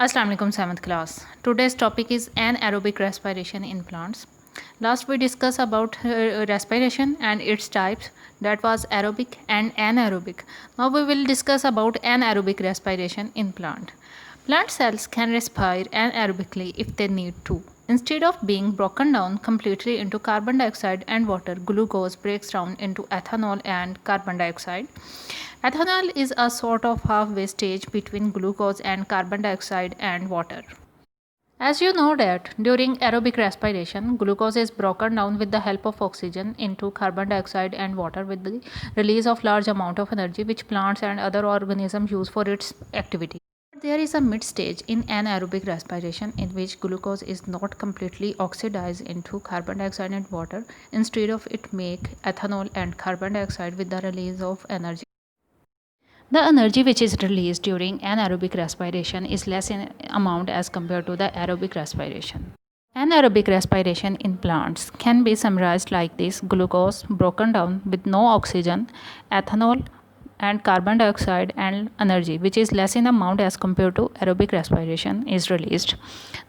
Assalamu alaikum 7th class. Today's topic is anaerobic respiration in plants. Last we discussed about respiration and its types, that was aerobic and anaerobic. Now we will discuss about anaerobic respiration in plant. Plant cells can respire anaerobically if they need to. Instead of being broken down completely into carbon dioxide and water, glucose breaks down into ethanol and carbon dioxide. Ethanol is a sort of halfway stage between glucose and carbon dioxide and water. As you know that during aerobic respiration, glucose is broken down with the help of oxygen into carbon dioxide and water with the release of large amount of energy which plants and other organisms use for its activity. There is a mid stage in anaerobic respiration in which glucose is not completely oxidized into carbon dioxide and water. Instead of it make ethanol and carbon dioxide with the release of energy. The energy which is released during anaerobic respiration is less in amount as compared to the aerobic respiration. Anaerobic respiration in plants can be summarized like this: glucose broken down with no oxygen, ethanol and carbon dioxide and energy which is less in amount as compared to aerobic respiration is released.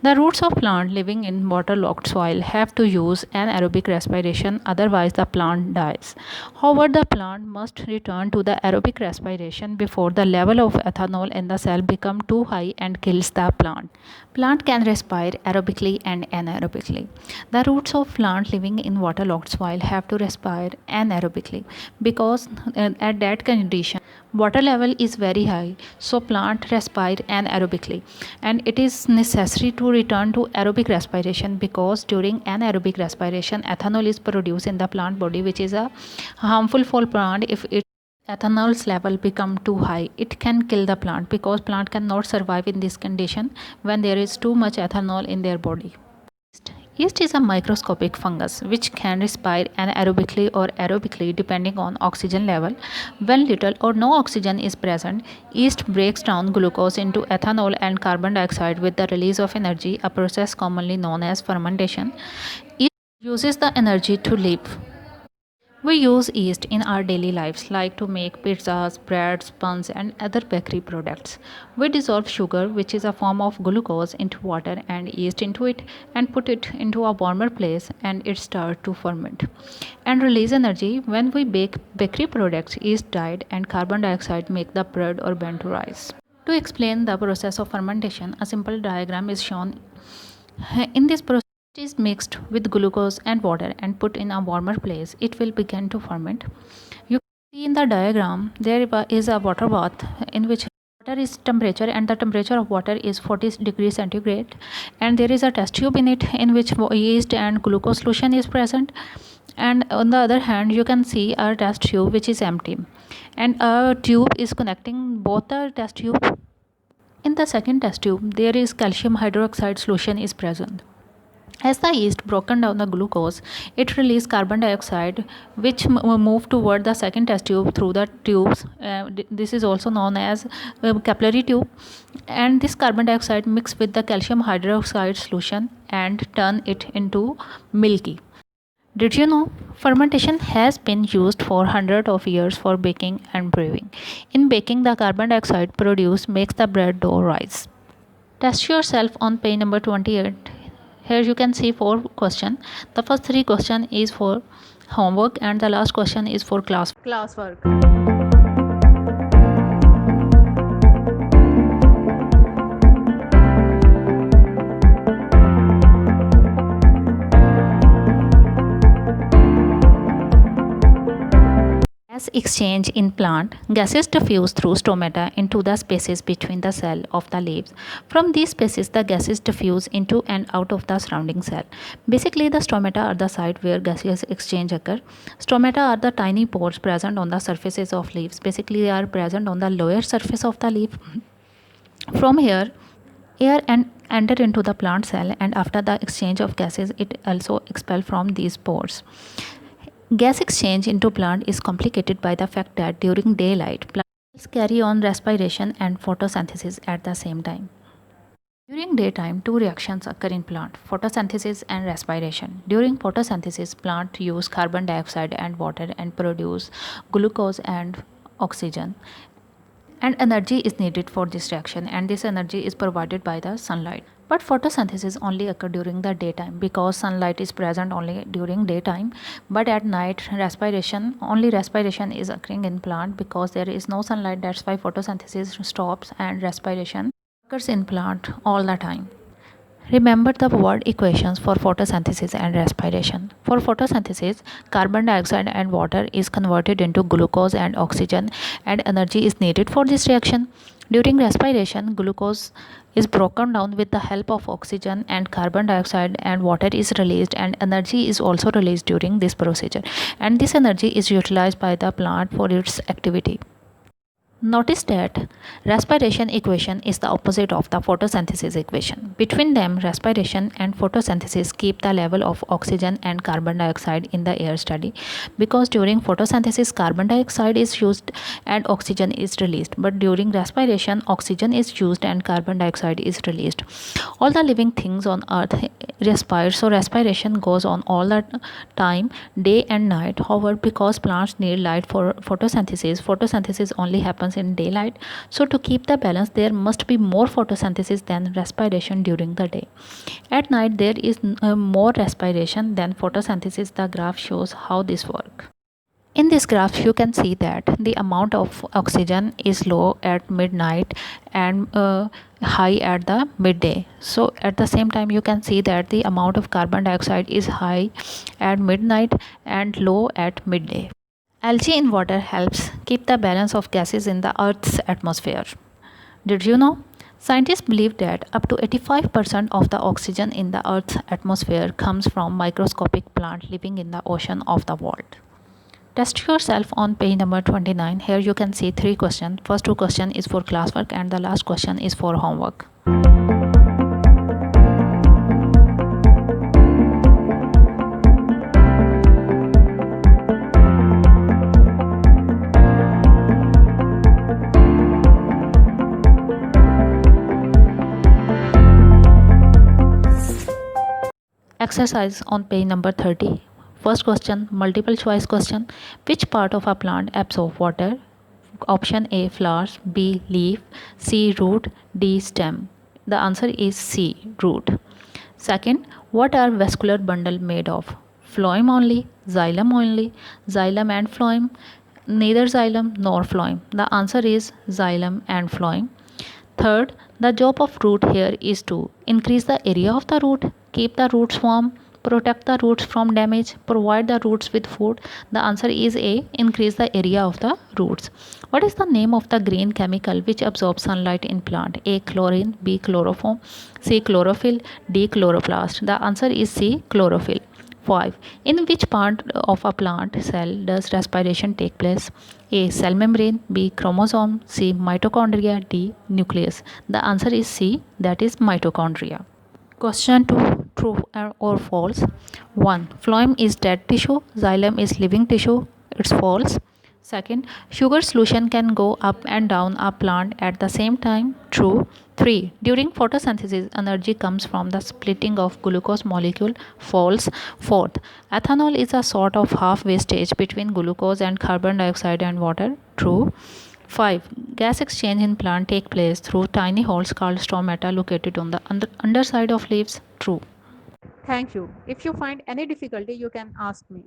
The roots of plant living in waterlogged soil have to use anaerobic respiration, otherwise the plant dies. However, the plant must return to the aerobic respiration before the level of ethanol in the cell become too high and kills the plant. Plant can respire aerobically and anaerobically. The roots of plant living in waterlogged soil have to respire anaerobically because at that condition water level is very high, so plant respire anaerobically, and it is necessary to return to aerobic respiration because during anaerobic respiration ethanol is produced in the plant body which is a harmful for plant. If it ethanol's level become too high, it can kill the plant because plant cannot survive in this condition when there is too much ethanol in their body. Yeast is a microscopic fungus which can respire anaerobically or aerobically depending on oxygen level. When little or no oxygen is present, yeast breaks down glucose into ethanol and carbon dioxide with the release of energy, a process commonly known as fermentation. Yeast uses the energy to live. We use yeast in our daily lives, like to make pizzas, breads, buns, and other bakery products. We dissolve sugar, which is a form of glucose, into water and yeast into it, and put it into a warmer place, and it starts to ferment and release energy. When we bake bakery products, yeast died and carbon dioxide make the bread or bun to rise. To explain the process of fermentation, a simple diagram is shown. In this process, it is mixed with glucose and water and put in a warmer place. It will begin to ferment. You can see in the diagram there is a water bath in which water is temperature and the temperature of water is 40 degrees centigrade, and there is a test tube in it in which yeast and glucose solution is present, and on the other hand you can see a test tube which is empty, and a tube is connecting both the test tube. In the second test tube there is calcium hydroxide solution is present. As the yeast broken down the glucose, it released carbon dioxide, which moved toward the second test tube through the tubes. This is also known as capillary tube. And this carbon dioxide mixed with the calcium hydroxide solution and turn it into milky. Did you know fermentation has been used for hundreds of years for baking and brewing? In baking, the carbon dioxide produced makes the bread dough rise. Test yourself on page number 28. Here you can see 4 questions. The first 3 questions is for homework and the last question is for classwork. Gas exchange in plant. Gases diffuse through stomata into the spaces between the cell of the leaves. From these spaces, the gases diffuse into and out of the surrounding cell. Basically, the stomata are the site where gaseous exchange occur. Stomata are the tiny pores present on the surfaces of leaves. Basically, they are present on the lower surface of the leaf. From here, air and enter into the plant cell, and after the exchange of gases, it also expel from these pores. Gas exchange into plant is complicated by the fact that during daylight, plants carry on respiration and photosynthesis at the same time. During daytime, two reactions occur in plant: photosynthesis and respiration. During photosynthesis, plant use carbon dioxide and water and produce glucose and oxygen. and energy is needed for this reaction, and this energy is provided by the sunlight. But photosynthesis only occur during the daytime because sunlight is present only during daytime. But at night, respiration is occurring in plant because there is no sunlight. That's why photosynthesis stops and respiration occurs in plant all the time. Remember the word equations for photosynthesis and respiration. For photosynthesis, carbon dioxide and water is converted into glucose and oxygen, and energy is needed for this reaction. During respiration, glucose is broken down with the help of oxygen, and carbon dioxide and water is released, and energy is also released during this procedure. And this energy is utilized by the plant for its activity. Notice that respiration equation is the opposite of the photosynthesis equation. Between them, respiration and photosynthesis keep the level of oxygen and carbon dioxide in the air steady, because during photosynthesis carbon dioxide is used and oxygen is released, but during respiration oxygen is used and carbon dioxide is released. All the living things on earth respire, so respiration goes on all the time, day and night. However, because plants need light for photosynthesis only happens in daylight. So to keep the balance, there must be more photosynthesis than respiration during the day. At night there is more respiration than photosynthesis. The graph shows how this works. In this graph you can see that the amount of oxygen is low at midnight and high at the midday. So at the same time you can see that the amount of carbon dioxide is high at midnight and low at midday. Algae in water helps keep the balance of gases in the Earth's atmosphere. Did you know? Scientists believe that up to 85% of the oxygen in the Earth's atmosphere comes from microscopic plants living in the ocean of the world. Test yourself on page number 29. Here you can see 3 questions. First 2 questions is for classwork and the last question is for homework. Exercise on page number 30. First question, multiple choice question. Which part of a plant absorbs water? Option A, flowers. B, leaf. C, root. D, stem. The answer is C, root. Second, what are vascular bundle made of? Phloem only, xylem and phloem, neither xylem nor phloem. The answer is xylem and phloem. Third, the job of root here is to increase the area of the root, keep the roots warm, protect the roots from damage, provide the roots with food. The answer is A, increase the area of the roots. What is the name of the green chemical which absorbs sunlight in plant? A, chlorine. B, chloroform. C, chlorophyll. D, chloroplast. The answer is C, chlorophyll. 5. In which part of a plant cell does respiration take place? A, cell membrane. B, chromosome. C, mitochondria. D, nucleus. The answer is C, that is mitochondria. Question 2, true or false? 1. Phloem is dead tissue, xylem is living tissue. It's false. Second, sugar solution can go up and down a plant at the same time. True. 3. During photosynthesis, energy comes from the splitting of glucose molecule. False. Fourth, ethanol is a sort of halfway stage between glucose and carbon dioxide and water. True. 5. Gas exchange in plant take place through tiny holes called stomata located on the underside of leaves. True. Thank you. If you find any difficulty, you can ask me.